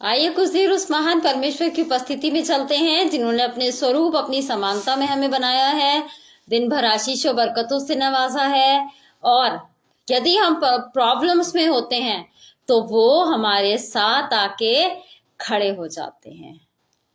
आइए कुछ देर उस महान परमेश्वर की उपस्थिति में चलते हैं जिन्होंने अपने स्वरूप अपनी समानता में हमें बनाया है, दिन भर आशीषों बरकतों से नवाजा है। और यदि हम प्रॉब्लम्स में होते हैं तो वो हमारे साथ आके खड़े हो जाते हैं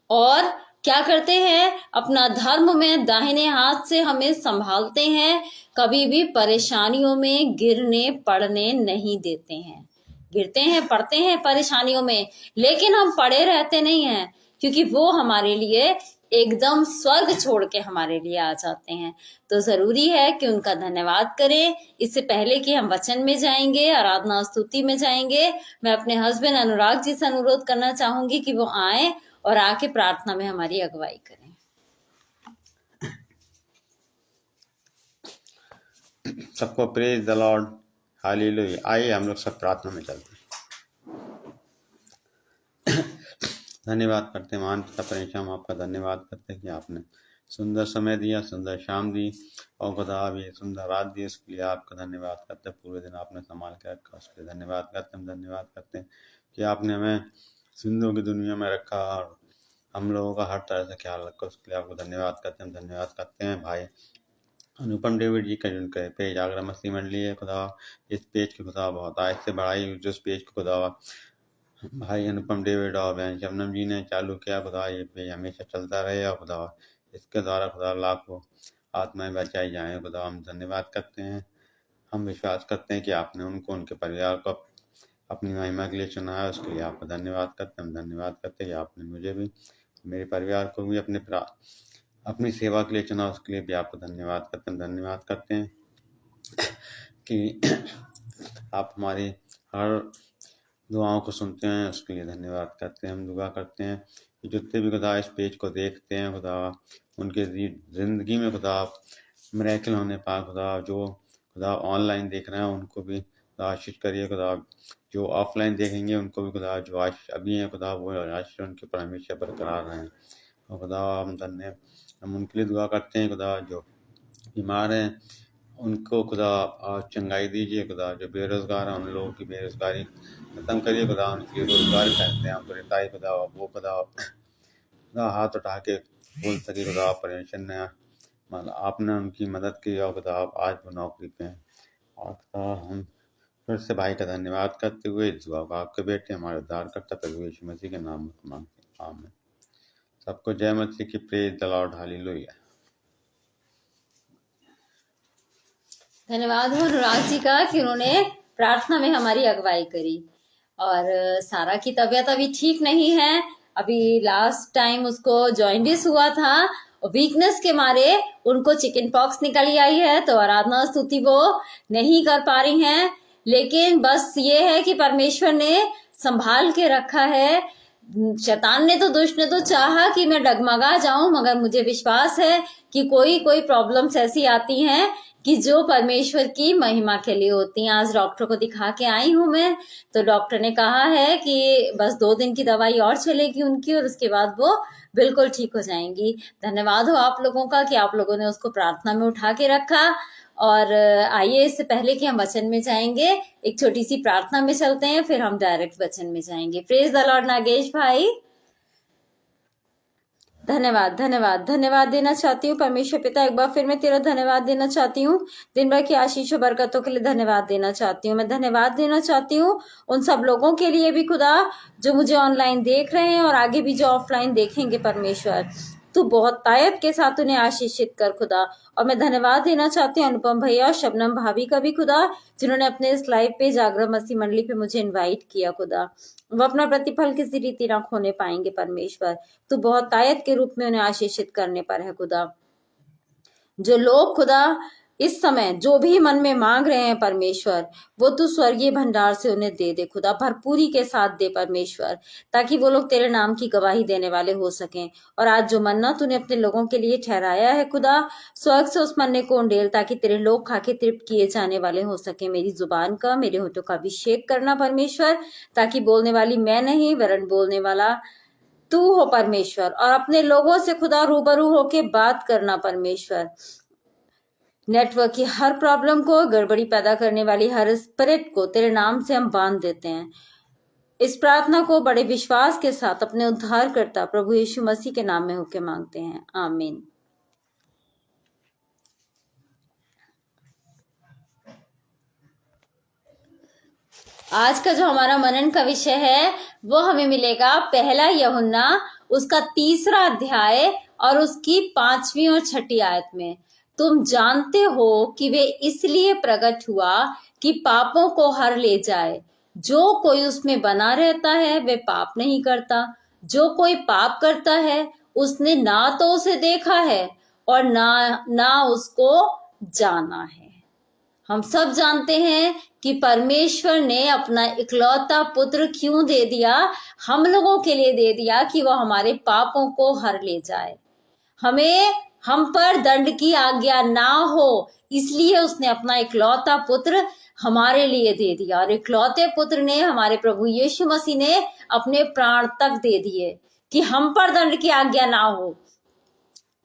और क्या करते हैं, अपना धर्म में दाहिने हाथ से हमें संभालते हैं, कभी भी परेशानियों में गिरने पड़ने नहीं देते हैं। गिरते हैं पड़ते हैं परेशानियों में, लेकिन हम पड़े रहते नहीं हैं, क्योंकि वो हमारे लिए एकदम स्वर्ग छोड़ के हमारे लिए आ जाते हैं। तो जरूरी है कि उनका धन्यवाद करें। इससे पहले कि हम वचन में जाएंगे, आराधना स्तुति में जाएंगे, मैं अपने हस्बैंड अनुराग जी से अनुरोध करना चाहूंगी कि वो आए और आके प्रार्थना में हमारी अगुवाई करें। सबको प्रेज द लॉर्ड, हालेलुया। आइए हम लोग सब प्रार्थना में चलते हैं। धन्यवाद करते हैं महान पिता परमेश्वर, हम आपका धन्यवाद करते हैं कि आपने सुंदर समय दिया, सुंदर शाम दी और खुदा भी सुंदर रात दी। उसके लिए आपका धन्यवाद करते हैं। पूरे दिन आपने संभाल के रखा, उसके लिए धन्यवाद करते हैं। धन्यवाद करते हैं कि आपने हमें जिंदों की दुनिया में रखा और हम लोगों का हर तरह से ख्याल रखा। उसके लिए आपको धन्यवाद करते हैं। धन्यवाद करते हैं भाई अनुपम डेविड जी का जिनका पेज आगरा मसीह मंडली है खुदा, इस पेज के खुदा बहुत आज से बढ़ाई जो इस पेज को खुदा भाई अनुपम डेविड और बहन शबनम जी ने चालू किया खुदा, ये पेज हमेशा चलता रहे और खुदा इसके द्वारा खुदा लाखों आत्माएं बचाई जाएं। खुदा हम धन्यवाद करते हैं। हम विश्वास करते हैं कि आपने उनको, उनके परिवार को अपनी महिमा के लिए चुना है। उसके लिए आपका धन्यवाद करते हैं। हम धन्यवाद करते हैं कि आपने मुझे भी, मेरे परिवार को भी अपनी सेवा के लिए चुना। उसके लिए भी आपको धन्यवाद करते हैं। धन्यवाद करते हैं कि आप हमारी हर दुआओं को सुनते हैं। उसके लिए धन्यवाद करते हैं। हम दुआ करते हैं कि जितने भी खुदा इस पेज को देखते हैं खुदा, उनके ज़िंदगी में खुदा मिरेकल होने पाए। खुदा जो खुदा ऑनलाइन देख रहे हैं उनको भी खुदा आशीष करिए। खुदा जो ऑफलाइन देखेंगे उनको भी खुदा, जो आज अभी हैं खुदा वो आशीष उनके ऊपर हमेशा बरकरार रहें। और खुदा हम उनके लिए दुआ करते हैं। खुदा जो बीमार हैं उनको खुदा चंगाई दीजिए। खुदा जो बेरोजगार हैं उन लोगों की बेरोजगारी खत्म करिए। खुदा उनकी रोजगार करते हैं बताइए खुदा, वो खुदा हाथ उठा के बोल सके खुदा परमेश्वर ने आपने उनकी मदद की और खुदा आज वो नौकरी पे हैं। और खुदा हम फिर से भाई का धन्यवाद करते हुए इस दुआ को आपके बेटे हमारे उद्धारकर्ता प्रभु यीशु मसीह के नाम में मांगते हैं, आमीन। सबको जय मसीह की, प्रेज द लॉर्ड, हालेलुया। धन्यवाद हो अनुराग जी का कि उन्होंने प्रार्थना में हमारी अगुवाई करी। और सारा की तबीयत अभी ठीक नहीं है, अभी लास्ट टाइम उसको जॉइंटिस हुआ था और वीकनेस के मारे उनको चिकन पॉक्स निकल आई है, तो आराधना स्तुति वो नहीं कर पा रही हैं। लेकिन बस ये है कि परमेश्वर ने संभाल के रखा है। शैतान ने तो, दुष्ट ने तो चाहा कि मैं डगमगा जाऊं, मगर मुझे विश्वास है कि कोई प्रॉब्लम्स ऐसी आती हैं कि जो परमेश्वर की महिमा के लिए होती हैं। आज डॉक्टर को दिखा के आई हूं मैं, तो डॉक्टर ने कहा है कि बस 2 दिन की दवाई और चलेगी उनकी और उसके बाद वो बिल्कुल ठीक हो जाएंगी। धन्यवाद हो आप लोगों का कि आप लोगों ने उसको प्रार्थना में उठा के रखा। और आइए इससे पहले कि हम वचन में जाएंगे, एक छोटी सी प्रार्थना में चलते हैं, फिर हम डायरेक्ट वचन में जाएंगे। प्रेज द लॉर्ड नागेश भाई। धन्यवाद धन्यवाद धन्यवाद देना चाहती हूँ परमेश्वर पिता, एक बार फिर मैं तेरा धन्यवाद देना चाहती हूँ। दिन भर की आशीष और बरकतों के लिए धन्यवाद देना चाहती हूँ। मैं धन्यवाद देना चाहती हूँ उन सब लोगों के लिए भी खुदा जो मुझे ऑनलाइन देख रहे हैं और आगे भी जो ऑफलाइन देखेंगे। परमेश्वर तू बहुत तायत के साथ उन्हें आशीषित कर खुदा। और मैं धन्यवाद देना चाहती हूँ अनुपम भैया और शबनम भाभी का भी खुदा, जिन्होंने अपने इस लाइव पे जागरण मसीह मंडली पे मुझे इनवाइट किया खुदा। वो अपना प्रतिफल किसी रीति ना खोने पाएंगे। परमेश्वर तू बहुत तायत के रूप में उन्हें आशीषित करने पर है खुदा। जो लोग खुदा इस समय जो भी मन में मांग रहे हैं परमेश्वर, वो तू स्वर्गीय भंडार से उन्हें दे दे खुदा, भरपूरी के साथ दे परमेश्वर, ताकि वो लोग तेरे नाम की गवाही देने वाले हो सकें। और आज जो मन्ना तूने अपने लोगों के लिए ठहराया है खुदा, स्वर्ग से उस मन्ने को उंडेल, ताकि तेरे लोग खा के तृप्त किए जाने वाले हो सके। मेरी जुबान का, मेरे होठों का अभिषेक करना परमेश्वर, ताकि बोलने वाली मैं नहीं वरन बोलने वाला तू हो परमेश्वर। और अपने लोगों से खुदा रूबरू होके बात करना परमेश्वर। नेटवर्क की हर प्रॉब्लम को, गड़बड़ी पैदा करने वाली हर स्पिरिट को तेरे नाम से हम बांध देते हैं। इस प्रार्थना को बड़े विश्वास के साथ अपने उद्धारकर्ता प्रभु यीशु मसीह के नाम में होकर मांगते हैं, आमीन। आज का जो हमारा मनन का विषय है वो हमें मिलेगा पहला यूहन्ना उसका 3रा अध्याय और उसकी 5वीं और 6ठी आयत में। तुम जानते हो कि वे इसलिए प्रकट हुआ कि पापों को हर ले जाए। जो कोई उसमें बना रहता है वे पाप नहीं करता। जो कोई पाप करता है उसने ना तो उसे देखा है और ना उसको जाना है। हम सब जानते हैं कि परमेश्वर ने अपना इकलौता पुत्र क्यों दे दिया, हम लोगों के लिए दे दिया कि वह हमारे पापों को हर ले जाए। हम पर दंड की आज्ञा ना हो, इसलिए उसने अपना इकलौता पुत्र हमारे लिए दे दिया। और इकलौते पुत्र ने, हमारे प्रभु यीशु मसीह ने अपने प्राण तक दे दिए कि हम पर दंड की आज्ञा ना हो।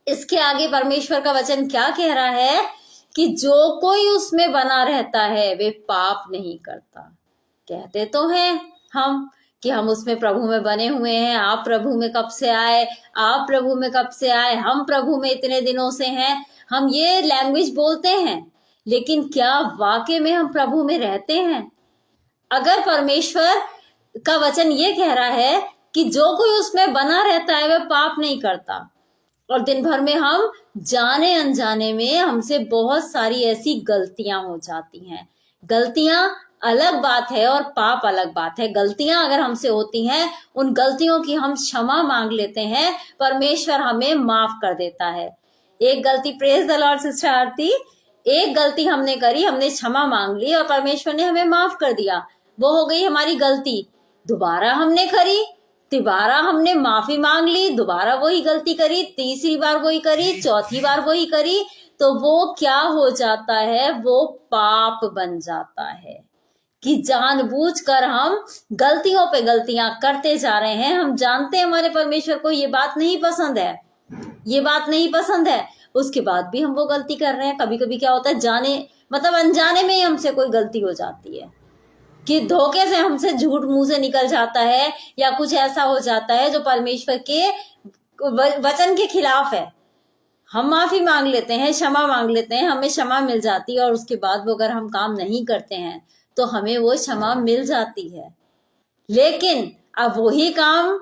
इसके आगे परमेश्वर का वचन क्या कह रहा है कि जो कोई उसमें बना रहता है वे पाप नहीं करता। कहते तो हैं हम कि हम उसमें प्रभु में बने हुए हैं। आप प्रभु में कब से आए, आप प्रभु में कब से आए, हम प्रभु में इतने दिनों से हैं। हम ये लैंग्वेज बोलते हैं, लेकिन क्या वाकई में हम प्रभु में रहते हैं? अगर परमेश्वर का वचन ये कह रहा है कि जो कोई उसमें बना रहता है वह पाप नहीं करता, और दिन भर में हम जाने अनजाने में हमसे बहुत सारी ऐसी गलतियां हो जाती हैं। गलतियां अलग बात है और पाप अलग बात है। गलतियां अगर हमसे होती हैं, उन गलतियों की हम क्षमा मांग लेते हैं, परमेश्वर हमें माफ कर देता है। एक गलती, प्रेज द लॉर्ड सिस्टर आरती, एक गलती हमने करी, हमने क्षमा मांग ली और परमेश्वर ने हमें माफ कर दिया। वो हो गई हमारी गलती। दोबारा हमने करी, दोबारा हमने माफी मांग ली, दोबारा वही गलती करी, तीसरी बार वही करी, चौथी बार वही करी, तो वो क्या हो जाता है, वो पाप बन जाता है कि जानबूझकर हम गलतियों पे गलतियां करते जा रहे हैं। हम जानते हैं हमारे परमेश्वर को ये बात नहीं पसंद है, ये बात नहीं पसंद है, उसके बाद भी हम वो गलती कर रहे हैं। कभी कभी क्या होता है, जाने मतलब अनजाने में ही हमसे कोई गलती हो जाती है कि धोखे से हमसे झूठ मुंह से निकल जाता है, या कुछ ऐसा हो जाता है जो परमेश्वर के वचन के खिलाफ है। हम माफी मांग लेते हैं, क्षमा मांग लेते हैं, हमें क्षमा मिल जाती है, और उसके बाद वो अगर हम काम नहीं करते हैं तो हमें वो क्षमा मिल जाती है। लेकिन अब वही काम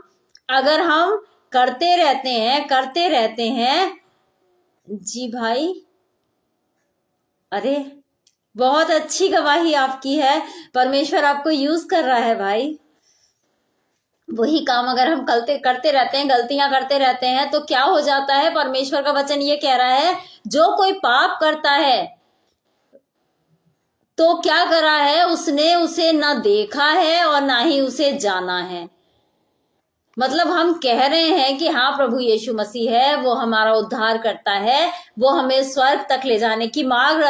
अगर हम करते रहते हैं, जी भाई, अरे बहुत अच्छी गवाही आपकी है, परमेश्वर आपको यूज कर रहा है भाई। वही काम अगर हम करते रहते हैं, गलतियां करते रहते हैं, तो क्या हो जाता है, परमेश्वर का वचन ये कह रहा है, जो कोई पाप करता है तो क्या करा है उसने, उसे ना देखा है और ना ही उसे जाना है। मतलब हम कह रहे हैं कि हाँ प्रभु यीशु मसीह है, वो हमारा उद्धार करता है, वो हमें स्वर्ग तक ले जाने की मार्ग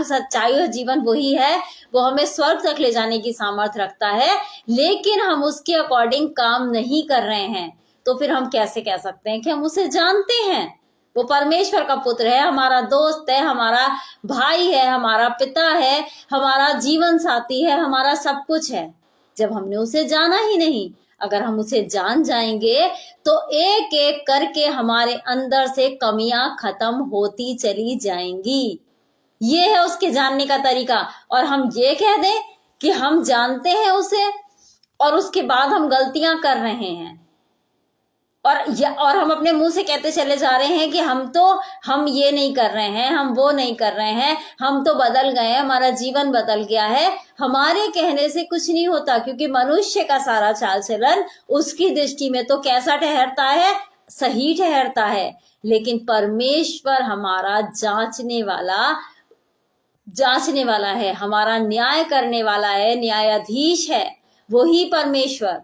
सच्चाई और जीवन वही है, वो हमें स्वर्ग तक ले जाने की सामर्थ्य रखता है, लेकिन हम उसके अकॉर्डिंग काम नहीं कर रहे हैं। तो फिर हम कैसे कह सकते हैं कि हम उसे जानते हैं? वो परमेश्वर का पुत्र है, हमारा दोस्त है, हमारा भाई है, हमारा पिता है, हमारा जीवन साथी है, हमारा सब कुछ है, जब हमने उसे जाना ही नहीं। अगर हम उसे जान जाएंगे तो एक एक करके हमारे अंदर से कमियां खत्म होती चली जाएंगी। ये है उसके जानने का तरीका। और हम ये कह दें कि हम जानते हैं उसे और उसके बाद हम गलतियां कर रहे हैं, और हम अपने मुंह से कहते चले जा रहे हैं कि हम ये नहीं कर रहे हैं, हम वो नहीं कर रहे हैं, हम तो बदल गए हैं, हमारा जीवन बदल गया है। हमारे कहने से कुछ नहीं होता, क्योंकि मनुष्य का सारा चाल चलन उसकी दृष्टि में तो कैसा ठहरता है, सही ठहरता है। लेकिन परमेश्वर हमारा जांचने वाला है, हमारा न्याय करने वाला है, न्यायाधीश है वही परमेश्वर।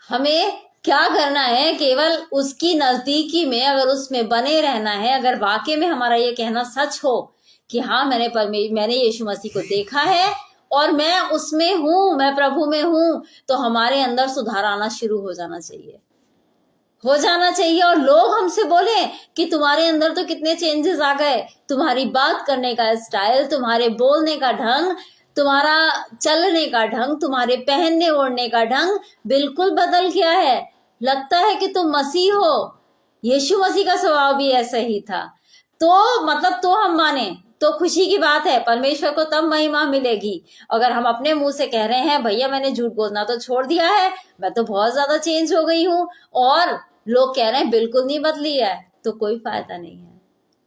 हमें क्या करना है, केवल उसकी नजदीकी में अगर उसमें बने रहना है। अगर वाकई में हमारा ये कहना सच हो कि हाँ मैंने यीशु मसीह को देखा है और मैं उसमें हूं, मैं प्रभु में हूं, तो हमारे अंदर सुधार आना शुरू हो जाना चाहिए। और लोग हमसे बोले कि तुम्हारे अंदर तो कितने चेंजेस आ गए, तुम्हारी बात करने का स्टाइल, तुम्हारे बोलने का ढंग, तुम्हारा चलने का ढंग, तुम्हारे पहनने ओढ़ने का ढंग बिल्कुल बदल गया है। लगता है कि तुम मसीह हो। यीशु मसीह का स्वभाव भी ऐसा ही था। तो मतलब तो हम माने तो खुशी की बात है, परमेश्वर को तब महिमा मिलेगी। अगर हम अपने मुंह से कह रहे हैं भैया मैंने झूठ बोलना तो छोड़ दिया है, मैं तो बहुत ज्यादा चेंज हो गई हूँ, और लोग कह रहे हैं बिल्कुल नहीं बदली है, तो कोई फायदा नहीं है।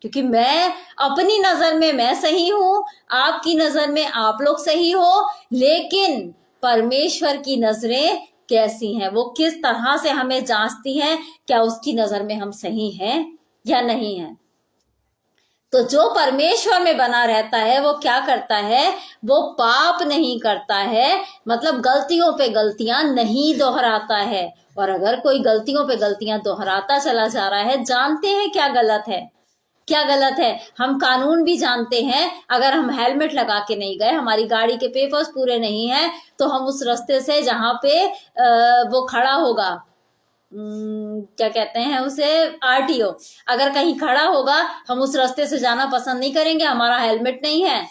क्योंकि मैं अपनी नजर में मैं सही हूं, आपकी नजर में आप लोग सही हो, लेकिन परमेश्वर की नजरें कैसी हैं, वो किस तरह से हमें जांचती हैं, क्या उसकी नजर में हम सही हैं या नहीं हैं। तो जो परमेश्वर में बना रहता है वो क्या करता है, वो पाप नहीं करता है, मतलब गलतियों पे गलतियां नहीं दोहराता है। और अगर कोई गलतियों पे गलतियां दोहराता चला जा रहा है, जानते हैं क्या गलत है, क्या गलत है, हम कानून भी जानते हैं। अगर हम हेलमेट लगा के नहीं गए, हमारी गाड़ी के पेपर्स पूरे नहीं हैं, तो हम उस रास्ते से जहां पे वो खड़ा होगा, क्या कहते हैं उसे, आरटीओ, अगर कहीं खड़ा होगा, हम उस रास्ते से जाना पसंद नहीं करेंगे। हमारा हेलमेट नहीं है,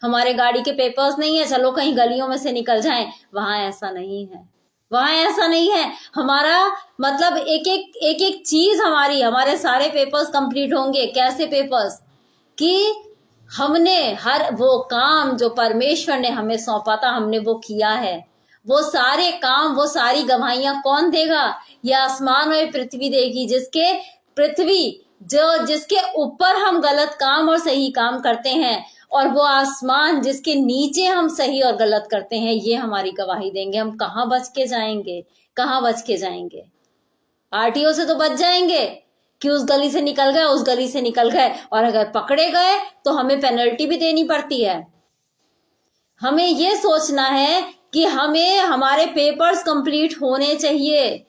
हमारे गाड़ी के पेपर्स नहीं है, चलो कहीं गलियों में से निकल जाएं। वहां ऐसा नहीं है, वहां ऐसा नहीं है। हमारा मतलब एक एक चीज हमारे सारे पेपर्स कंप्लीट होंगे। कैसे पेपर्स, कि हमने हर वो काम जो परमेश्वर ने हमें सौंपा था, हमने वो किया है। वो सारे काम, वो सारी गवाहियां कौन देगा, यह आसमान और पृथ्वी देगी। जिसके ऊपर हम गलत काम और सही काम करते हैं, और वो आसमान जिसके नीचे हम सही और गलत करते हैं, ये हमारी गवाही देंगे। हम कहाँ बच के जाएंगे, कहाँ बच के जाएंगे। आरटीओ से तो बच जाएंगे कि उस गली से निकल गए, उस गली से निकल गए, और अगर पकड़े गए तो हमें पेनल्टी भी देनी पड़ती है। हमें ये सोचना है कि हमें हमारे पेपर्स कंप्लीट होने चाहिए,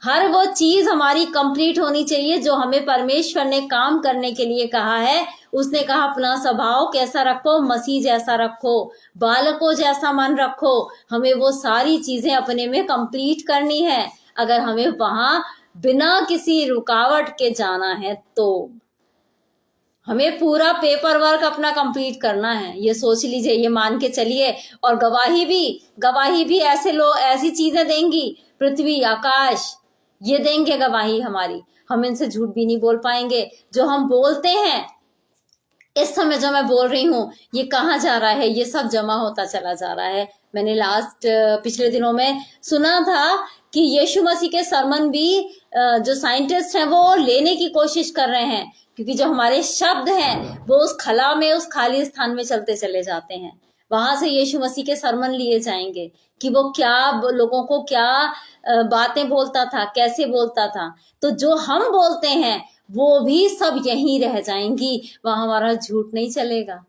हर वो चीज हमारी कंप्लीट होनी चाहिए जो हमें परमेश्वर ने काम करने के लिए कहा है। उसने कहा अपना स्वभाव कैसा रखो, मसीह जैसा रखो, बालकों जैसा मन रखो। हमें वो सारी चीजें अपने में कंप्लीट करनी है। अगर हमें वहां बिना किसी रुकावट के जाना है तो हमें पूरा पेपर वर्क अपना कंप्लीट करना है। ये सोच लीजिए, ये मान के चलिए। और गवाही भी ऐसे लोग, ऐसी चीजें देंगी, पृथ्वी आकाश ये देंगे गवाही हमारी। हम इनसे झूठ भी नहीं बोल पाएंगे। जो हम बोलते हैं, इस समय जो मैं बोल रही हूँ, ये कहाँ जा रहा है, ये सब जमा होता चला जा रहा है। मैंने पिछले दिनों में सुना था कि यीशु मसीह के सरमन भी जो साइंटिस्ट हैं वो लेने की कोशिश कर रहे हैं, क्योंकि जो हमारे शब्द हैं वो उस खला में, उस खाली स्थान में चलते चले जाते हैं। वहां से यीशु मसीह के सरमन लिए जाएंगे कि वो क्या लोगों को क्या बातें बोलता था, कैसे बोलता था। तो जो हम बोलते हैं वो भी सब यहीं रह जाएंगी, वहां हमारा झूठ नहीं चलेगा।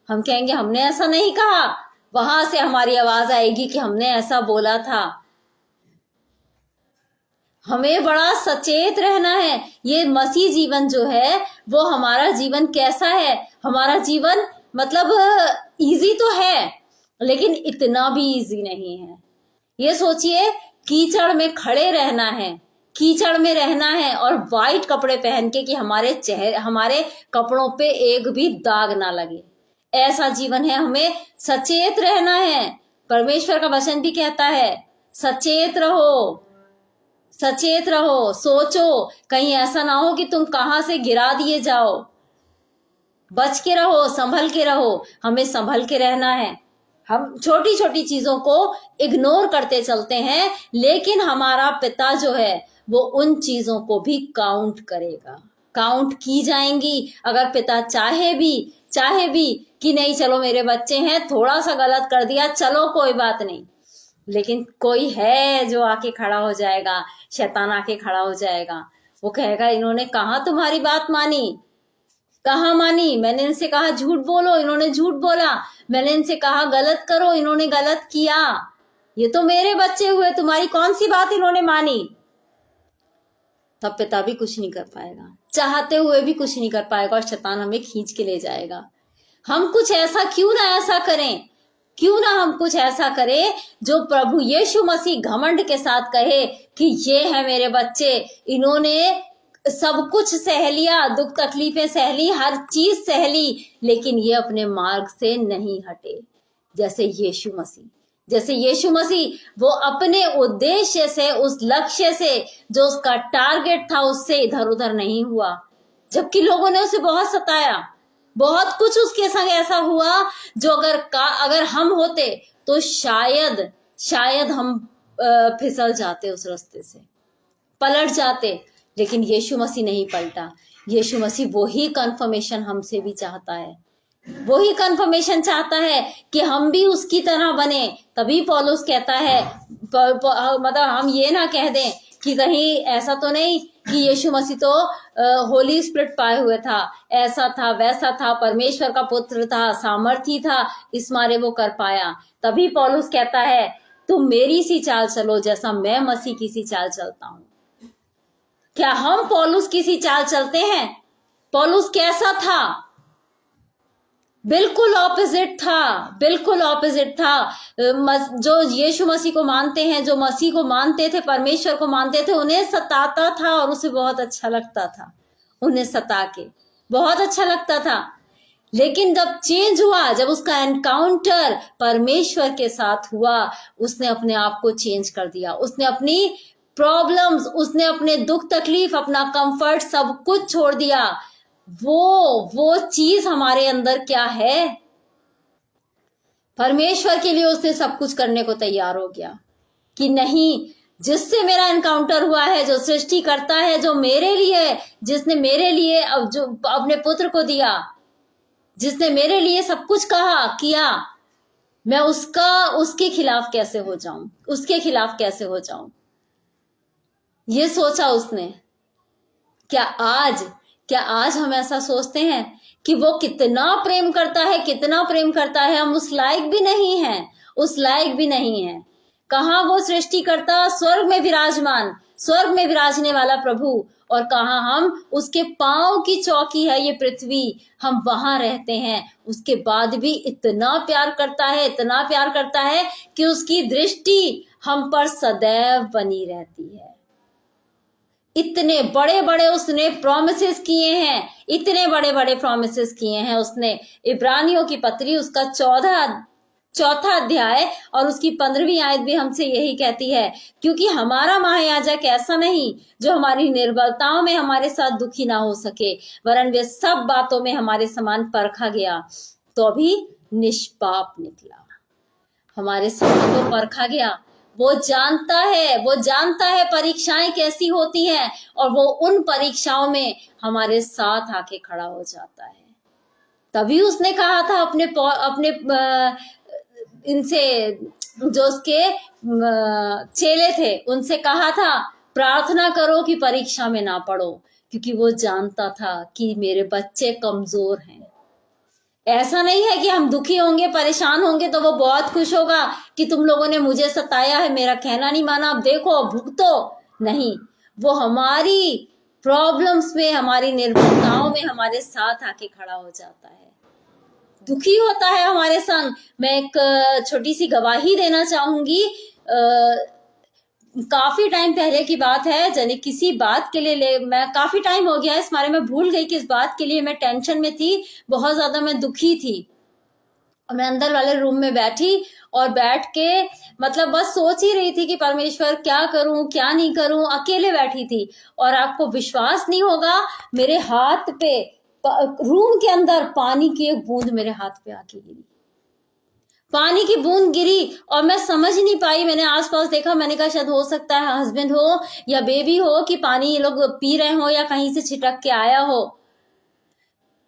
हम कहेंगे हमने ऐसा नहीं कहा, वहां से हमारी आवाज आएगी कि हमने ऐसा बोला था। हमें बड़ा सचेत रहना है। ये मसीह जीवन जो है वो हमारा जीवन कैसा है, हमारा जीवन मतलब इजी तो है, लेकिन इतना भी इजी नहीं है। ये सोचिए, कीचड़ में खड़े रहना है, कीचड़ में रहना है, और वाइट कपड़े पहन के कि हमारे कपड़ों पे एक भी दाग ना लगे। ऐसा जीवन है। हमें सचेत रहना है। परमेश्वर का वचन भी कहता है सचेत रहो, सचेत रहो, सोचो कहीं ऐसा ना हो कि तुम कहां से गिरा दिए जाओ। बच के रहो, संभल के रहो। हमें संभल के रहना है। हम छोटी छोटी चीजों को इग्नोर करते चलते हैं, लेकिन हमारा पिता जो है वो उन चीजों को भी काउंट करेगा, काउंट की जाएंगी। अगर पिता चाहे भी कि नहीं चलो मेरे बच्चे हैं, थोड़ा सा गलत कर दिया, चलो कोई बात नहीं, लेकिन कोई है जो आके खड़ा हो जाएगा, शैतान आके खड़ा हो जाएगा। वो कहेगा इन्होंने कहाँ तुम्हारी बात मानी, कहाँ मानी। मैंने इनसे कहा झूठ बोलो, इन्होंने झूठ बोला। मैंने इनसे कहा गलत करो, इन्होंने गलत किया। ये तो मेरे बच्चे हुए, तुम्हारी कौन सी बात इन्होंने मानी। तब पिता भी कुछ नहीं कर पाएगा, चाहते हुए भी कुछ नहीं कर पाएगा, और शैतान हमें खींच के ले जाएगा। हम कुछ ऐसा क्यों ना ऐसा करें, क्यों ना हम कुछ ऐसा करें जो प्रभु यीशु मसीह घमंड के साथ कहे कि ये है मेरे बच्चे, इन्होंने सब कुछ सह लिया, दुख तकलीफें सह ली, हर चीज सह ली, लेकिन ये अपने मार्ग से नहीं हटे। जैसे यीशु मसीह वो अपने उद्देश्य से, उस लक्ष्य से, जो उसका टारगेट था, उससे इधर उधर नहीं हुआ। जबकि लोगों ने उसे बहुत सताया, बहुत कुछ उसके संग ऐसा हुआ जो अगर हम होते तो शायद हम फिसल जाते, उस रास्ते से पलट जाते। लेकिन यीशु मसीह नहीं पलटा। यीशु मसीह वही कन्फर्मेशन हमसे भी चाहता है, वही कन्फर्मेशन चाहता है कि हम भी उसकी तरह बने। तभी पौलुस कहता है, मतलब हम ये ना कह दें कि कहीं ऐसा तो नहीं कि यीशु मसीह तो होली स्पिरिट पाए हुए था, ऐसा था वैसा था, परमेश्वर का पुत्र था, सामर्थी था, इस मारे वो कर पाया। तभी पौलुस कहता है तुम मेरी सी चाल चलो जैसा मैं मसीह की सी चाल चलता हूं। क्या हम पौलुस की सी चाल चलते हैं? पौलुस कैसा था? बिल्कुल ऑपोजिट था। जो यीशु मसीह को मानते हैं, जो मसीह को मानते थे, परमेश्वर को मानते थे, उन्हें सताता था और उसे बहुत अच्छा लगता था। उन्हें सता के बहुत अच्छा लगता था। लेकिन जब चेंज हुआ, जब उसका एनकाउंटर परमेश्वर के साथ हुआ, उसने अपने आप को चेंज कर दिया। उसने अपनी प्रॉब्लम्स, उसने अपने दुख तकलीफ, अपना कंफर्ट, सब कुछ छोड़ दिया। वो चीज हमारे अंदर क्या है? परमेश्वर के लिए उसने सब कुछ करने को तैयार हो गया कि नहीं, जिससे मेरा एनकाउंटर हुआ है, जो सृष्टि करता है, जो मेरे लिए, जिसने मेरे लिए जो अपने पुत्र को दिया, जिसने मेरे लिए सब कुछ किया, मैं उसके खिलाफ कैसे हो जाऊं? उसके खिलाफ कैसे हो जाऊं? ये सोचा उसने। क्या आज हम ऐसा सोचते हैं कि वो कितना प्रेम करता है, हम उस लायक भी नहीं हैं। कहाँ वो सृष्टि करता, स्वर्ग में विराजने वाला प्रभु, और कहाँ हम उसके पांव की चौकी है ये पृथ्वी, हम वहां रहते हैं। उसके बाद भी इतना प्यार करता है कि उसकी दृष्टि हम पर सदैव बनी रहती है। इतने बड़े बड़े उसने प्रॉमिसेस किए हैं उसने। इब्रानियों की पत्री, उसका चौथा अध्याय और उसकी 15वीं आयत भी हमसे यही कहती है, क्योंकि हमारा महायाजक ऐसा नहीं जो हमारी निर्बलताओं में हमारे साथ दुखी ना हो सके, वरन वे सब बातों में हमारे समान परखा गया तो भी निष्पाप निकला। हमारे समान वो परखा गया। वो जानता है परीक्षाएं कैसी होती हैं, और वो उन परीक्षाओं में हमारे साथ आके खड़ा हो जाता है। तभी उसने कहा था अपने इनसे, जो उसके चेले थे, उनसे कहा था प्रार्थना करो कि परीक्षा में ना पड़ो, क्योंकि वो जानता था कि मेरे बच्चे कमजोर हैं। ऐसा नहीं है कि हम दुखी होंगे, परेशान होंगे तो वो बहुत खुश होगा कि तुम लोगों ने मुझे सताया है, मेरा कहना नहीं माना, अब देखो भुगतो। नहीं, वो हमारी प्रॉब्लम्स में, हमारी निर्भरताओं में हमारे साथ आके खड़ा हो जाता है, दुखी होता है हमारे संग। मैं एक छोटी सी गवाही देना चाहूंगी। काफी टाइम पहले की बात है, जाने किसी बात के लिए मैं काफी टाइम हो गया इस बारे में भूल गई किस बात के लिए मैं टेंशन में थी, बहुत ज्यादा मैं दुखी थी। मैं अंदर वाले रूम में बैठी और बैठ के मतलब बस सोच ही रही थी कि परमेश्वर क्या करूं क्या नहीं करूं, अकेले बैठी थी। और आपको विश्वास नहीं होगा, मेरे हाथ पे, रूम के अंदर पानी की एक बूंद मेरे हाथ पे आके गिरी, पानी की बूंद गिरी, और मैं समझ नहीं पाई। मैंने आसपास देखा, मैंने कहा शायद हो सकता है हस्बैंड हो या बेबी हो कि पानी ये लोग पी रहे हो या कहीं से छिटक के आया हो।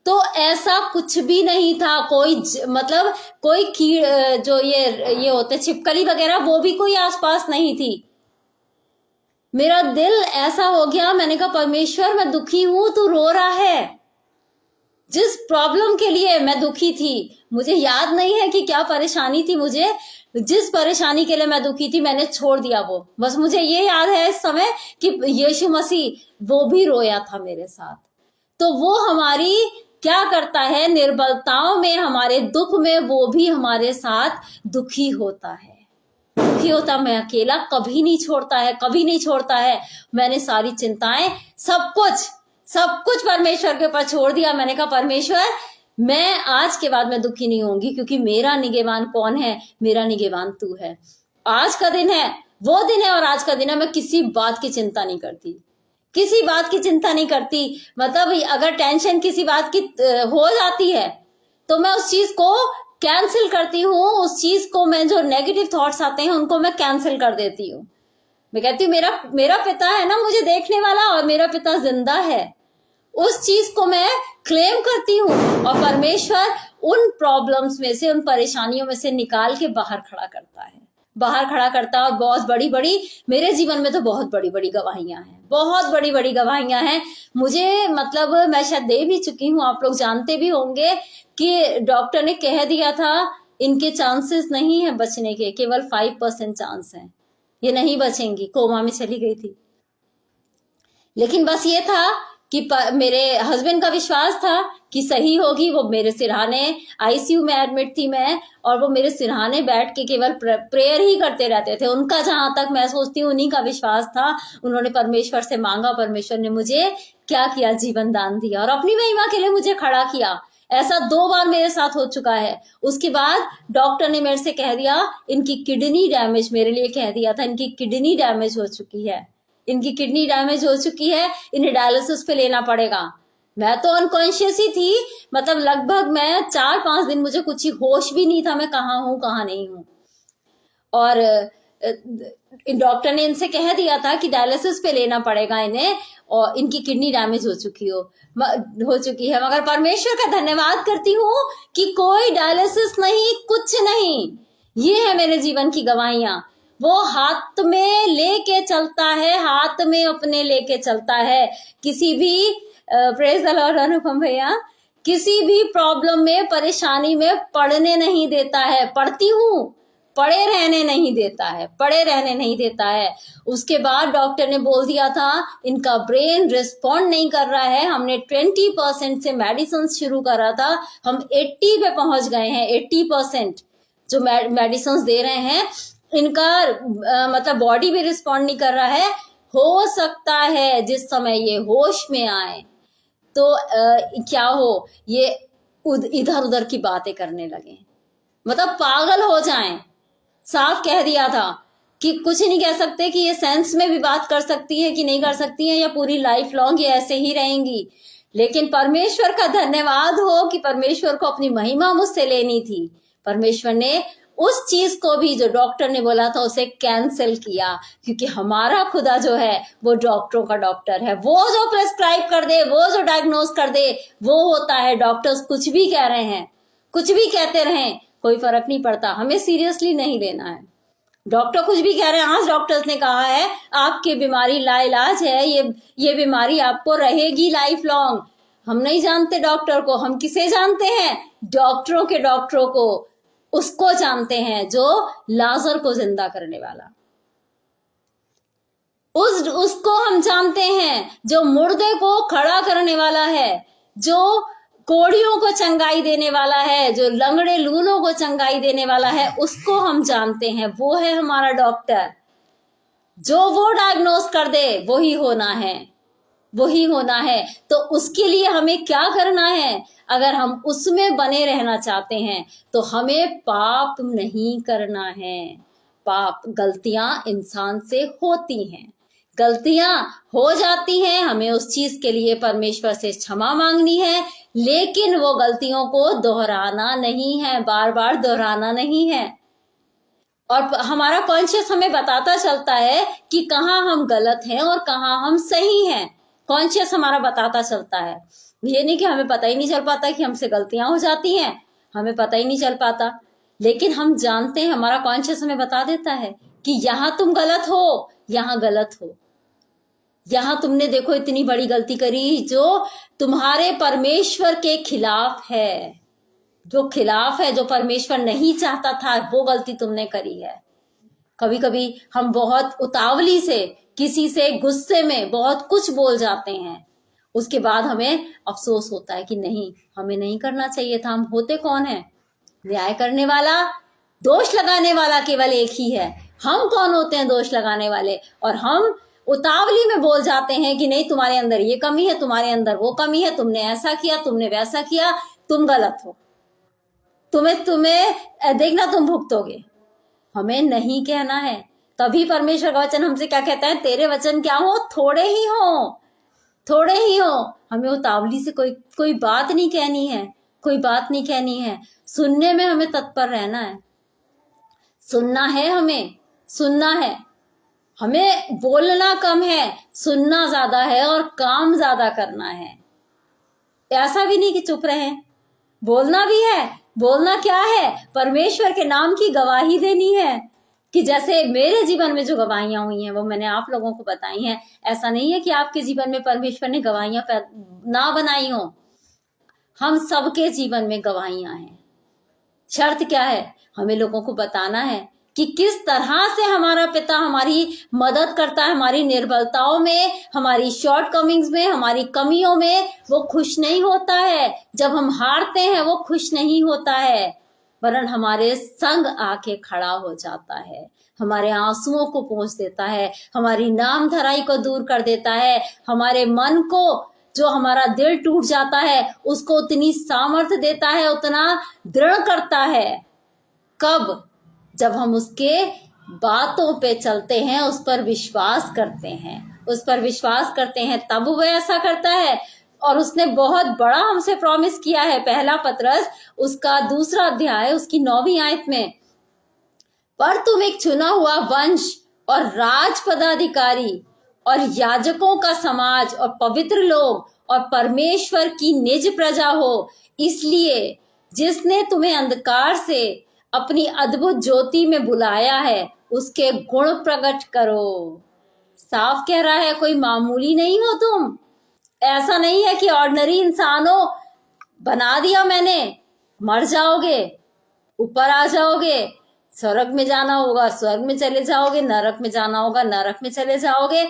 तो ऐसा कुछ भी नहीं था। कोई कीड़, जो ये होते छिपकली वगैरह, वो भी कोई आसपास नहीं थी। मेरा दिल ऐसा हो गया, मैंने कहा परमेश्वर मैं दुखी हूं, तू रो रहा है। जिस प्रॉब्लम के लिए मैं दुखी थी, मुझे याद नहीं है कि क्या परेशानी थी, मुझे जिस परेशानी के लिए मैं दुखी थी मैंने छोड़ दिया वो। बस मुझे ये याद है इस समय कि यीशु मसीह वो भी रोया था मेरे साथ। तो वो हमारी क्या करता है, निर्बलताओं में, हमारे दुख में वो भी हमारे साथ दुखी होता है। मैं अकेला कभी नहीं छोड़ता है। मैंने सारी चिंताएं, सब कुछ परमेश्वर के ऊपर छोड़ दिया। मैंने कहा परमेश्वर मैं आज के बाद मैं दुखी नहीं होंगी, क्योंकि मेरा निगहबान कौन है? मेरा निगहबान तू है। आज का दिन है, वो दिन है, और आज का दिन है, मैं किसी बात की चिंता नहीं करती, किसी बात की चिंता नहीं करती। मतलब अगर टेंशन किसी बात की हो जाती है तो मैं उस चीज को कैंसिल करती हूँ, उस चीज को मैं, जो नेगेटिव थॉट्स आते हैं उनको मैं कैंसिल कर देती हूँ। मैं कहती हूँ मेरा पिता है ना मुझे देखने वाला, और मेरा पिता जिंदा है, उस चीज को मैं क्लेम करती हूँ, और परमेश्वर उन प्रॉब्लम्स में से, उन परेशानियों में से निकाल के बाहर खड़ा करता है, बाहर खड़ा करता है। और बहुत बड़ी बड़ी, मेरे जीवन में तो बहुत बड़ी बड़ी गवाहियां हैं, बहुत बड़ी बड़ी गवाहियां हैं मुझे। मतलब मैं शायद दे भी चुकी हूँ, आप लोग जानते भी होंगे कि डॉक्टर ने कह दिया था इनके चांसेस नहीं है बचने के, केवल 5% चांस हैं, ये नहीं बचेंगी, कोमा में चली गई थी। लेकिन बस ये था कि मेरे हस्बैंड का विश्वास था कि सही होगी। वो मेरे सिरहाने, आईसीयू में एडमिट थी मैं, और वो मेरे सिरहाने बैठ के केवल प्रेयर ही करते रहते थे। उनका, जहां तक मैं सोचती हूँ, उन्हीं का विश्वास था। उन्होंने परमेश्वर से मांगा, परमेश्वर ने मुझे क्या किया? जीवन दान दिया, और अपनी महिमा के लिए मुझे खड़ा किया। ऐसा 2 बार मेरे साथ हो चुका है। उसके बाद डॉक्टर ने मेरे से कह दिया इनकी किडनी डैमेज, मेरे लिए कह दिया था इनकी किडनी डैमेज हो चुकी है, इनकी किडनी डैमेज हो चुकी है, इन्हें डायलिसिस पे लेना पड़ेगा। मैं तो अनकॉन्शियस ही थी, मतलब लगभग मैं 4-5 दिन, मुझे कुछ ही होश भी नहीं था मैं कहाँ हूँ कहाँ नहीं हूँ। और डॉक्टर ने इनसे कह दिया था कि डायलिसिस पे लेना पड़ेगा इन्हें, और इनकी किडनी डैमेज हो चुकी है। मगर परमेश्वर का धन्यवाद करती हूँ कि कोई डायलिसिस नहीं, कुछ नहीं। ये है मेरे जीवन की गवाहियां। वो हाथ में लेके चलता है, हाथ में अपने लेके चलता है। किसी भी प्रेज द लॉर्ड अनुपम भैया, किसी भी प्रॉब्लम में, परेशानी में पड़ने नहीं देता है। पढ़ती हूँ, पड़े रहने नहीं देता है, पड़े रहने नहीं देता है। उसके बाद डॉक्टर ने बोल दिया था इनका ब्रेन रिस्पॉन्ड नहीं कर रहा है। हमने 20% से मेडिसिन शुरू करा था, हम 80 पे पहुंच गए हैं। 80% जो मेडिसिन दे रहे हैं, इनका मतलब बॉडी भी रिस्पॉन्ड नहीं कर रहा है। हो सकता है जिस समय ये होश में आए तो क्या हो, ये इधर उधर की बातें करने लगे, मतलब पागल हो जाएं। साफ कह दिया था कि कुछ नहीं कह सकते, कि ये सेंस में भी बात कर सकती है कि नहीं कर सकती है, या पूरी लाइफ लॉन्ग ये ऐसे ही रहेंगी। लेकिन परमेश्वर का धन्यवाद हो कि परमेश्वर को अपनी महिमा मुझसे लेनी थी। परमेश्वर ने उस चीज को भी, जो डॉक्टर ने बोला था, उसे कैंसिल किया, क्योंकि हमारा खुदा जो है वो डॉक्टरों का डॉक्टर है। वो जो प्रेस्क्राइब कर दे, वो जो डायग्नोज कर दे, वो होता है। डॉक्टर्स कुछ भी कह रहे हैं, कुछ भी कहते रहें, कोई फर्क नहीं पड़ता, हमें सीरियसली नहीं लेना है। डॉक्टर कुछ भी कह रहे हैं। आज डॉक्टर्स ने कहा है आपकी बीमारी लाइलाज है, ये बीमारी आपको रहेगी लाइफ लॉन्ग। हम नहीं जानते डॉक्टर को, हम किसे जानते हैं? डॉक्टरों के डॉक्टरों को, उसको जानते हैं जो लाजर को जिंदा करने वाला, उसको हम जानते हैं जो मुर्दे को खड़ा करने वाला है, जो कोड़ियों को चंगाई देने वाला है, जो लंगड़े लूलों को चंगाई देने वाला है, उसको हम जानते हैं। वो है हमारा डॉक्टर। जो वो डायग्नोस कर दे वही होना है, वही होना है। तो उसके लिए हमें क्या करना है? अगर हम उसमें बने रहना चाहते हैं तो हमें पाप नहीं करना है। पाप, गलतियां इंसान से होती हैं, गलतियां हो जाती हैं, हमें उस चीज के लिए परमेश्वर से क्षमा मांगनी है। लेकिन वो गलतियों को दोहराना नहीं है, बार बार दोहराना नहीं है। और हमारा कॉन्शियस हमें बताता चलता है कि कहाँ हम गलत हैं और कहाँ हम सही हैं। कॉन्शियस हमारा बताता चलता है। ये नहीं कि हमें पता ही नहीं चल पाता कि हमसे गलतियां हो जाती हैं, हमें पता ही नहीं चल पाता। लेकिन हम जानते हैं, हमारा कॉन्शियस हमें बता देता है कि यहाँ तुम गलत हो, यहाँ गलत हो, यहाँ तुमने देखो इतनी बड़ी गलती करी जो तुम्हारे परमेश्वर के खिलाफ है, जो खिलाफ है, जो परमेश्वर नहीं चाहता था, वो गलती तुमने करी है। कभी कभी हम बहुत उतावली से, किसी से गुस्से में बहुत कुछ बोल जाते हैं, उसके बाद हमें अफसोस होता है कि नहीं, हमें नहीं करना चाहिए था। हम होते कौन है? न्याय करने वाला, दोष लगाने वाला केवल एक ही है। हम कौन होते हैं दोष लगाने वाले? और हम उतावली में बोल जाते हैं कि नहीं, तुम्हारे अंदर ये कमी है, तुम्हारे अंदर वो कमी है, तुमने ऐसा किया, तुमने वैसा किया। तुम गलत हो, तुम्हें देखना तुम भुगतोगे। हमें नहीं कहना है। तभी परमेश्वर का वचन हमसे क्या कहता है, तेरे वचन क्या हो, थोड़े ही हो, थोड़े ही हो। हमें उतावली से कोई बात नहीं कहनी है, कोई बात नहीं कहनी है। सुनने में हमें तत्पर रहना है, सुनना है, हमें सुनना है। हमें बोलना कम है, सुनना ज्यादा है और काम ज्यादा करना है। ऐसा भी नहीं कि चुप रहे, बोलना भी है। बोलना क्या है, परमेश्वर के नाम की गवाही देनी है। कि जैसे मेरे जीवन में जो गवाहियां हुई हैं वो मैंने आप लोगों को बताई हैं। ऐसा नहीं है कि आपके जीवन में परमेश्वर ने गवाहियां ना बनाई हो, हम सबके जीवन में गवाहियां हैं। शर्त क्या है, हमें लोगों को बताना है कि किस तरह से हमारा पिता हमारी मदद करता है, हमारी निर्बलताओं में, हमारी शॉर्टकमिंग्स में, हमारी कमियों में वो खुश नहीं होता है। जब हम हारते हैं वो खुश नहीं होता है, वरन हमारे संग आके खड़ा हो जाता है, हमारे आंसुओं को पोंछ देता है, हमारी नाम धराई को दूर कर देता है, हमारे मन को, जो हमारा दिल टूट जाता है उसको उतनी सामर्थ्य देता है, उतना दृढ़ करता है। कब? जब हम उसके बातों पे चलते हैं, उस पर विश्वास करते हैं, उस पर विश्वास करते हैं, तब वो ऐसा करता है। और उसने बहुत बड़ा हमसे प्रॉमिस किया है। पहला पतरस उसका 2 अध्याय उसकी 9वीं आयत में, पर तुम एक चुना हुआ वंश और राज पदाधिकारी और याजकों का समाज और पवित्र लोग और परमेश्वर की निज प्रजा हो, इसलिए जिसने तुम्हें अंधकार से अपनी अद्भुत ज्योति में बुलाया है उसके गुण प्रकट करो। साफ कह रहा है, कोई मामूली नहीं हो तुम। ऐसा नहीं है कि ऑर्डिनरी इंसान हो, बना दिया मैंने, मर जाओगे, ऊपर आ जाओगे, स्वर्ग में जाना होगा स्वर्ग में चले जाओगे, नरक में जाना होगा नरक में चले जाओगे,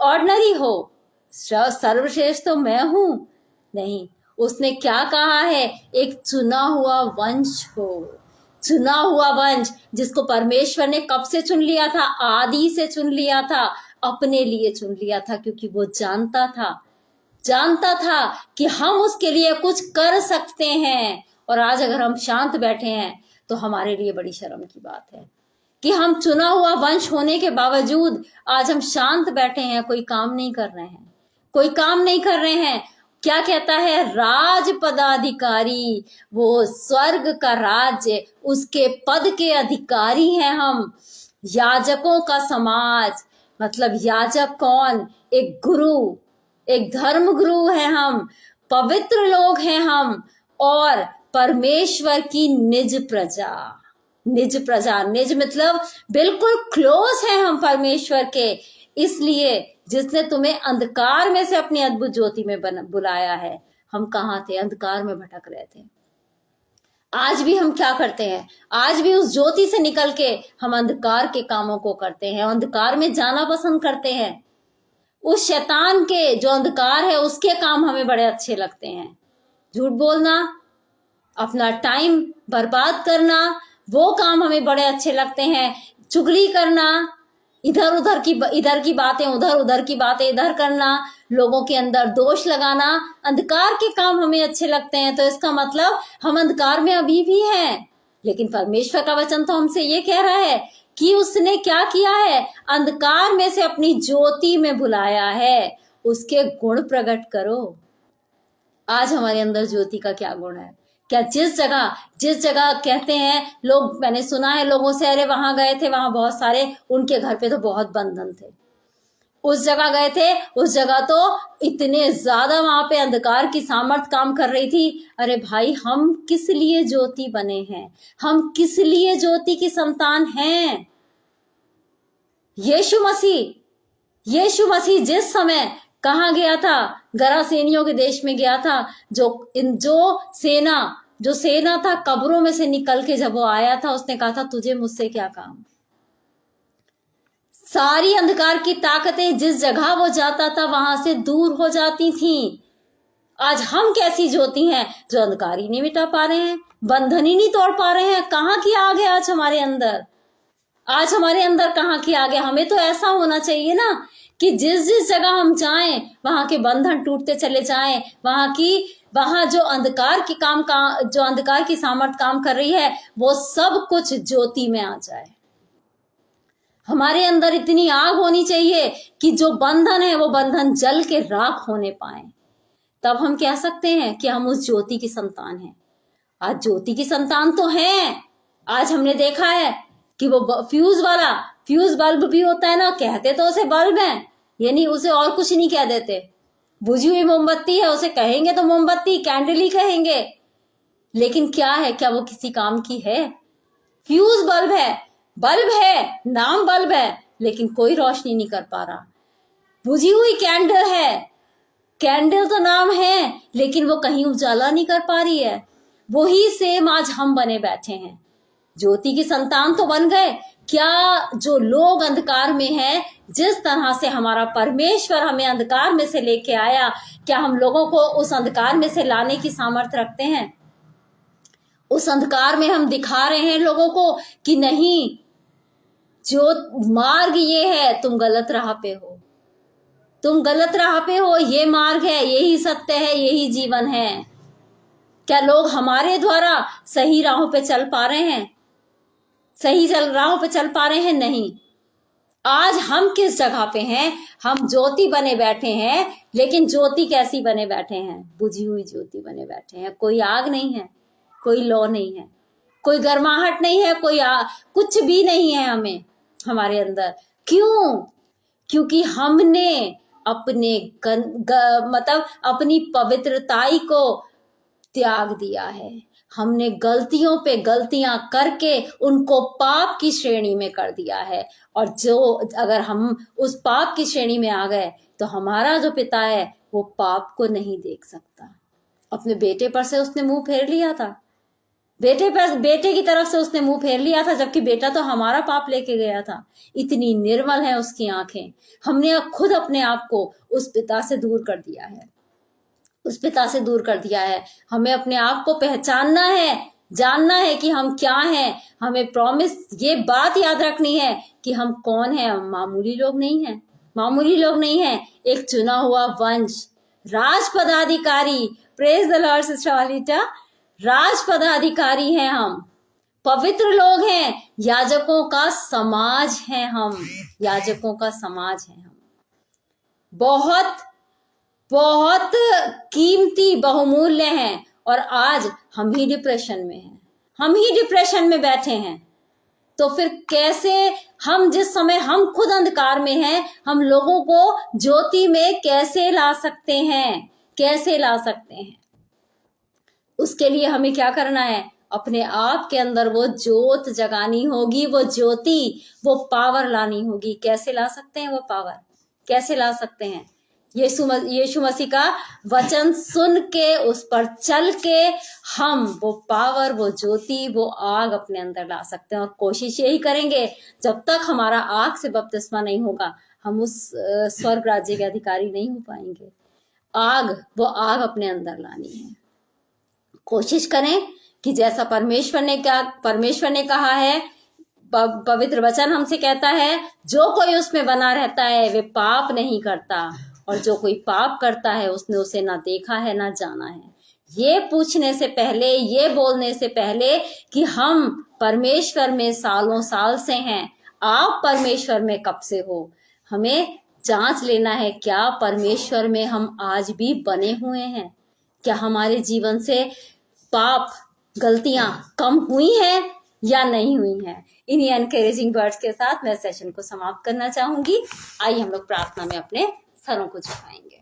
ऑर्डिनरी हो। सर्वश्रेष्ठ तो मैं हूं? नहीं, उसने क्या कहा है, एक चुना हुआ वंश हो। चुना हुआ वंश जिसको परमेश्वर ने कब से चुन लिया था, आदि से चुन लिया था, अपने लिए चुन लिया था, क्योंकि वो जानता था कि हम उसके लिए कुछ कर सकते हैं। और आज अगर हम शांत बैठे हैं तो हमारे लिए बड़ी शर्म की बात है कि हम चुना हुआ वंश होने के बावजूद आज हम शांत बैठे हैं, कोई काम नहीं कर रहे हैं, कोई काम नहीं कर रहे हैं। क्या कहता है, राज पदाधिकारी, वो स्वर्ग का राज्य, उसके पद के अधिकारी हैं हम। याजकों का समाज, मतलब याजक कौन, एक गुरु, एक धर्म गुरु है हम, पवित्र लोग हैं हम, और परमेश्वर की निज प्रजा। निज प्रजा, निज मतलब बिल्कुल क्लोज है हम परमेश्वर के। इसलिए जिसने तुम्हें अंधकार में से अपनी अद्भुत ज्योति में बुलाया है। हम कहाँ थे, अंधकार में भटक रहे थे। आज भी हम क्या करते हैं, आज भी उस ज्योति से निकल के हम अंधकार के कामों को करते हैं, अंधकार में जाना पसंद करते हैं। उस शैतान के जो अंधकार है उसके काम हमें बड़े अच्छे लगते हैं। झूठ बोलना, अपना टाइम बर्बाद करना, वो काम हमें बड़े अच्छे लगते हैं। चुगली करना, इधर की बातें उधर की बातें इधर करना, लोगों के अंदर दोष लगाना, अंधकार के काम हमें अच्छे लगते हैं। तो इसका मतलब हम अंधकार में अभी भी हैं। लेकिन परमेश्वर का वचन तो हमसे ये कह रहा है कि उसने क्या किया है, अंधकार में से अपनी ज्योति में बुलाया है, उसके गुण प्रकट करो। आज हमारे अंदर ज्योति का क्या गुण है? क्या जिस जगह कहते हैं लोग, मैंने सुना है लोगों से, अरे वहां गए थे, वहां बहुत सारे, उनके घर पे तो बहुत बंधन थे, उस जगह गए थे, उस जगह तो इतने ज्यादा वहां पे अंधकार की सामर्थ काम कर रही थी। अरे भाई, हम किस लिए ज्योति बने हैं, हम किस लिए ज्योति की संतान हैं? यीशु मसीह जिस समय कहाँ गया था, गरासेनियों के देश में गया था। जो सेना था, कब्रों में से निकल के जब वो आया था, उसने कहा था, तुझे मुझसे क्या काम। सारी अंधकार की ताकतें जिस जगह वो जाता था वहां से दूर हो जाती थीं। आज हम कैसी ज्योति हैं जो अंधकार ही नहीं मिटा पा रहे हैं, बंधन ही नहीं तोड़ पा रहे हैं। कहाँ की आग है आज हमारे अंदर कहाँ की आग है? हमें तो ऐसा होना चाहिए ना कि जिस जिस जगह हम जाएं वहां के बंधन टूटते चले जाएं, वहां जो अंधकार की सामर्थ काम कर रही है वो सब कुछ ज्योति में आ जाए। हमारे अंदर इतनी आग होनी चाहिए कि जो बंधन है वो बंधन जल के राख होने पाए, तब हम कह सकते हैं कि हम उस ज्योति की संतान हैं। आज ज्योति की संतान तो हैं। आज हमने देखा है कि वो फ्यूज बल्ब भी होता है ना, कहते तो उसे बल्ब है, यानी उसे और कुछ नहीं कह देते। बुझी हुई मोमबत्ती है, उसे कहेंगे तो मोमबत्ती कैंडल ही कहेंगे, लेकिन क्या है, क्या वो किसी काम की है? फ्यूज बल्ब है, नाम बल्ब है, लेकिन कोई रोशनी नहीं कर पा रहा। बुझी हुई कैंडल है, कैंडल तो नाम है, लेकिन वो कहीं उजाला नहीं कर पा रही है। वही सेम आज हम बने बैठे हैं, ज्योति की संतान तो बन गए। क्या जो लोग अंधकार में हैं, जिस तरह से हमारा परमेश्वर हमें अंधकार में से लेके आया, क्या हम लोगों को उस अंधकार में से लाने की सामर्थ्य रखते हैं? उस अंधकार में हम दिखा रहे हैं लोगों को कि नहीं, जो मार्ग ये है, तुम गलत राह पे हो, ये मार्ग है, यही सत्य है, यही जीवन है। क्या लोग हमारे द्वारा सही राहों पे चल पा रहे हैं? नहीं। आज हम किस जगह पे हैं? हम ज्योति बने बैठे हैं, लेकिन ज्योति कैसी बने बैठे हैं? बुझी हुई ज्योति बने बैठे हैं। कोई आग नहीं है, कोई लौ नहीं है, कोई गर्माहट नहीं है, कुछ भी नहीं है हमारे अंदर। क्यों? क्योंकि हमने अपनी पवित्रताई को त्याग दिया है। हमने गलतियों पे गलतियां करके उनको पाप की श्रेणी में कर दिया है, और अगर हम उस पाप की श्रेणी में आ गए तो हमारा जो पिता है वो पाप को नहीं देख सकता। अपने बेटे पर से उसने मुंह फेर लिया था, बेटे की तरफ से उसने मुंह फेर लिया था, जबकि बेटा तो हमारा पाप लेके गया था। इतनी निर्मल है उसकी आंखें। हमने खुद अपने आप को उस पिता से दूर कर दिया है। हमें अपने आप को पहचानना है, जानना है कि हम क्या हैं। हमें ये बात याद रखनी है कि हम कौन हैं। हम मामूली लोग नहीं हैं। एक चुना हुआ वंश, राज पदाधिकारी। Praise the lord sister Valita. राज पदाधिकारी हैं हम, पवित्र लोग हैं, याजकों का समाज हैं हम। बहुत बहुत कीमती, बहुमूल्य हैं, और आज हम ही डिप्रेशन में बैठे हैं। तो फिर कैसे जिस समय हम खुद अंधकार में हैं, हम लोगों को ज्योति में कैसे ला सकते हैं? उसके लिए हमें क्या करना है? अपने आप के अंदर वो ज्योत जगानी होगी, वो ज्योति, वो पावर लानी होगी। कैसे ला सकते हैं वो पावर? यीशु मसीह का वचन सुन के, उस पर चल के हम वो पावर, वो ज्योति, वो आग अपने अंदर ला सकते हैं। और कोशिश यही करेंगे, जब तक हमारा आग से बपतिस्मा नहीं होगा, हम उस स्वर्ग राज्य के अधिकारी नहीं हो पाएंगे। वो आग अपने अंदर लानी है। कोशिश करें कि जैसा परमेश्वर ने कहा है, पवित्र वचन हमसे कहता है, जो कोई उसमें बना रहता है वे पाप नहीं करता, और जो कोई पाप करता है उसने उसे ना देखा है ना जाना है। ये पूछने से पहले, ये बोलने से पहले कि हम परमेश्वर में सालों साल से हैं, आप परमेश्वर में कब से हो, हमें जांच लेना है। क्या परमेश्वर में हम आज भी बने हुए हैं? क्या हमारे जीवन से पाप, गलतियां कम हुई हैं या नहीं हुई हैं? इन्हीं एनकरेजिंग वर्ड्स के साथ मैं सेशन को समाप्त करना चाहूंगी। आइए हम लोग प्रार्थना में अपने सरों को झुकाएंगे।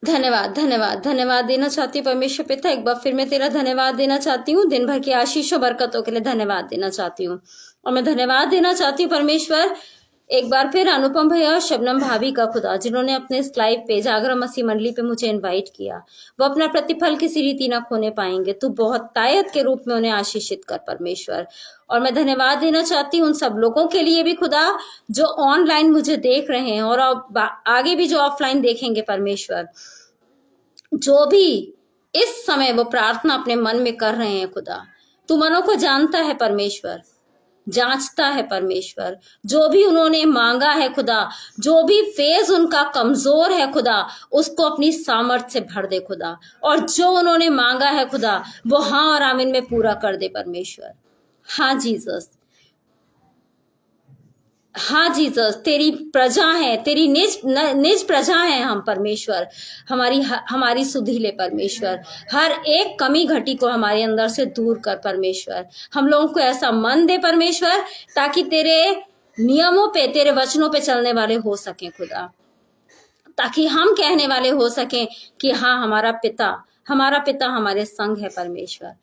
धन्यवाद देना चाहती हूँ परमेश्वर पिता। एक बार फिर मैं तेरा धन्यवाद देना चाहती हूँ, दिन भर की आशीष और बरकतों के लिए धन्यवाद देना चाहती हूँ। और मैं धन्यवाद देना चाहती हूँ परमेश्वर, एक बार फिर अनुपम भैया और शबनम भाभी का खुदा, जिन्होंने अपने इस लाइव पे जागरण मसीह मंडली पे मुझे इनवाइट किया। वो अपना प्रतिफल किसी रीति ना खोने पाएंगे। तू बहुत तायत के रूप में उन्हें आशीषित कर परमेश्वर। और मैं धन्यवाद देना चाहती हूँ उन सब लोगों के लिए भी खुदा, जो ऑनलाइन मुझे देख रहे हैं और आगे भी जो ऑफलाइन देखेंगे परमेश्वर, जो भी इस समय वो प्रार्थना अपने मन में कर रहे हैं खुदा, तू मनों को जानता है परमेश्वर। जांचता है परमेश्वर। जो भी उन्होंने मांगा है खुदा, जो भी फेज उनका कमजोर है खुदा, उसको अपनी सामर्थ से भर दे खुदा। और जो उन्होंने मांगा है खुदा, वो हाँ और आमीन में पूरा कर दे परमेश्वर। हाँ जीसस, हाँ जीसस, तेरी प्रजा है, तेरी निज प्रजा है हम परमेश्वर। हमारी सुधि ले परमेश्वर। हर एक कमी घटी को हमारे अंदर से दूर कर परमेश्वर। हम लोगों को ऐसा मन दे परमेश्वर, ताकि तेरे नियमों पे, तेरे वचनों पे चलने वाले हो सकें खुदा। ताकि हम कहने वाले हो सकें कि हाँ, हमारा पिता हमारे संग है परमेश्वर।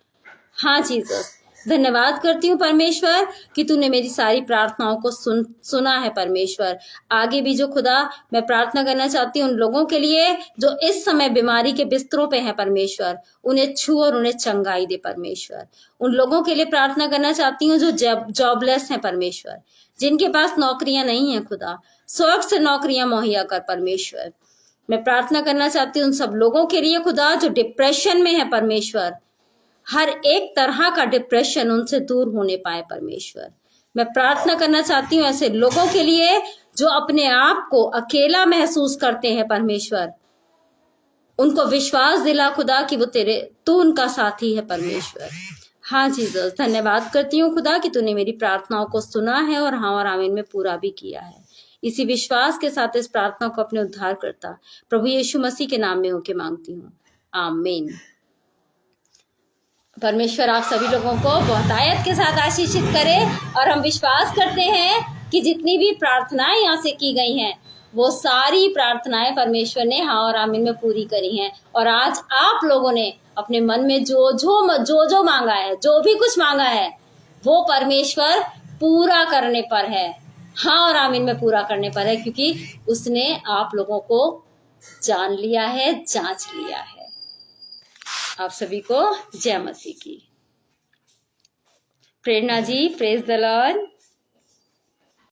हाँ जीसस, धन्यवाद करती हूँ परमेश्वर कि तूने मेरी सारी प्रार्थनाओं को सुना है परमेश्वर। आगे भी जो खुदा मैं प्रार्थना करना चाहती हूँ उन लोगों के लिए जो इस समय बीमारी के बिस्तरों पे हैं परमेश्वर, उन्हें छू और उन्हें चंगाई दे परमेश्वर। उन लोगों के लिए प्रार्थना करना चाहती हूँ जो जॉबलेस हैं परमेश्वर, जिनके पास नौकरियां नहीं है खुदा, स्वर्ग से नौकरियां मुहैया कर परमेश्वर। मैं प्रार्थना करना चाहती हूँ उन सब लोगों के लिए खुदा जो डिप्रेशन में है परमेश्वर, हर एक तरह का डिप्रेशन उनसे दूर होने पाए परमेश्वर। मैं प्रार्थना करना चाहती हूँ ऐसे लोगों के लिए जो अपने आप को अकेला महसूस करते हैं परमेश्वर, उनको विश्वास दिला खुदा कि तू उनका साथी है परमेश्वर। हाँ जीसस, धन्यवाद करती हूँ खुदा कि तूने मेरी प्रार्थनाओं को सुना है और हाँ और आमीन में पूरा भी किया है। इसी विश्वास के साथ इस प्रार्थना को अपने उद्धार करता प्रभु यीशु मसीह के नाम में होके मांगती हूँ, आमीन। परमेश्वर आप सभी लोगों को बहुतायत के साथ आशीषित करे। और हम विश्वास करते हैं कि जितनी भी प्रार्थनाएं यहाँ से की गई हैं, वो सारी प्रार्थनाएं परमेश्वर ने हाँ और आमीन में पूरी करी हैं। और आज आप लोगों ने अपने मन में जो मांगा है, जो भी कुछ मांगा है, वो परमेश्वर पूरा करने पर है, हाँ और आमीन में पूरा करने पर है, क्योंकि उसने आप लोगों को जान लिया है, जांच लिया है। आप सभी को जय मसीह की। प्रेरणा जी, प्रेज द लॉर्ड।